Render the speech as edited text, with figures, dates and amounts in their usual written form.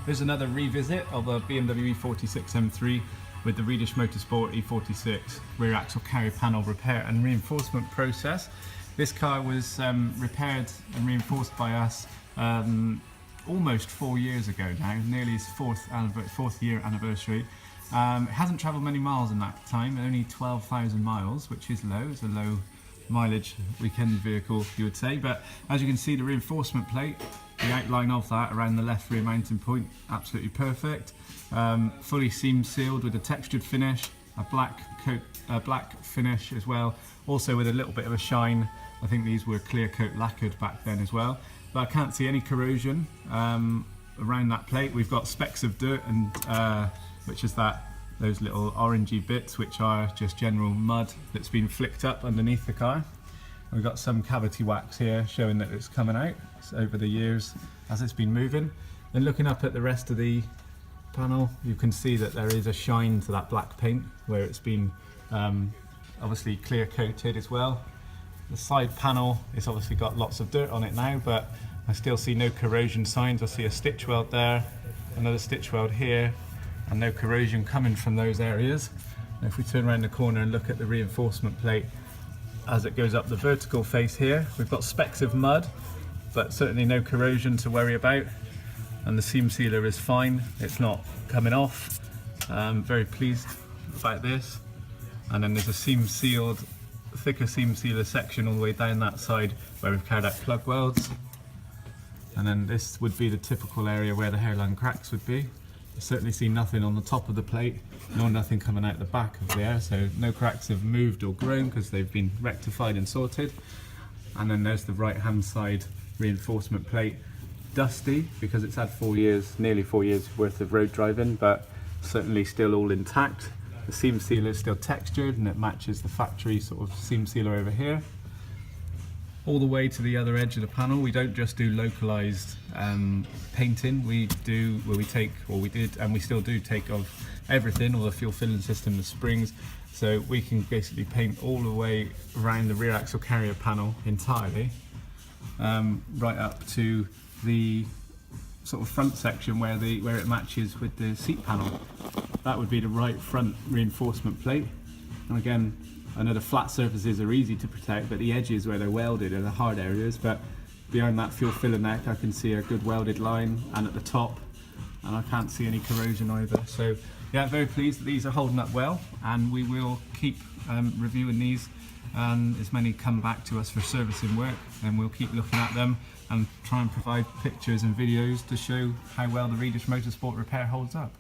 Here's another revisit of a BMW E46 M3 with the Redish Motorsport E46 rear axle carrier panel repair and reinforcement process. This car was repaired and reinforced by us almost 4 years ago now, nearly its fourth year anniversary. It hasn't travelled many miles in that time, only 12,000 miles, which is low. It's a low mileage weekend vehicle, you would say, but as you can see, the reinforcement plate, the outline of that around the left rear mounting point, absolutely perfect. Fully seam sealed with a textured finish, a black finish as well, also with a little bit of a shine. I think these were clear coat lacquered back then as well, but I can't see any corrosion around that plate. We've got specks of dirt, and which is those little orangey bits, which are just general mud that's been flicked up underneath the car. We've got some cavity wax here showing that it's coming out over the years as it's been moving. Then looking up at the rest of the panel, you can see that there is a shine to that black paint where it's been obviously clear coated as well. The side panel is obviously got lots of dirt on it now, but I still see no corrosion signs. I see a stitch weld there, another stitch weld here, and no corrosion coming from those areas. And if we turn around the corner and look at the reinforcement plate as it goes up the vertical face here, we've got specks of mud, but certainly no corrosion to worry about. And the seam sealer is fine, it's not coming off. Very pleased about this. And then there's a seam sealed, thicker seam sealer section all the way down that side where we've carried out plug welds. And then this would be the typical area where the hairline cracks would be. I certainly see nothing on the top of the plate, nor nothing coming out the back of there, so no cracks have moved or grown because they've been rectified and sorted. And then there's the right hand side reinforcement plate, dusty because it's had 4 years, nearly 4 years worth of road driving, but certainly still all intact. The seam sealer is still textured and it matches the factory sort of seam sealer over here. All the way to the other edge of the panel. We don't just do localized painting. We do, well, we did, and we still do take off everything, all the fuel filling system, the springs. So we can basically paint all the way around the rear axle carrier panel entirely, right up to the sort of front section where it matches with the seat panel. That would be the right front reinforcement plate. And again, I know the flat surfaces are easy to protect, but the edges where they're welded are the hard areas. But behind that fuel filler neck, I can see a good welded line, and at the top, and I can't see any corrosion either. So yeah, very pleased that these are holding up well, and we will keep reviewing these, and as many come back to us for servicing work, and we'll keep looking at them and try and provide pictures and videos to show how well the Redish Motorsport repair holds up.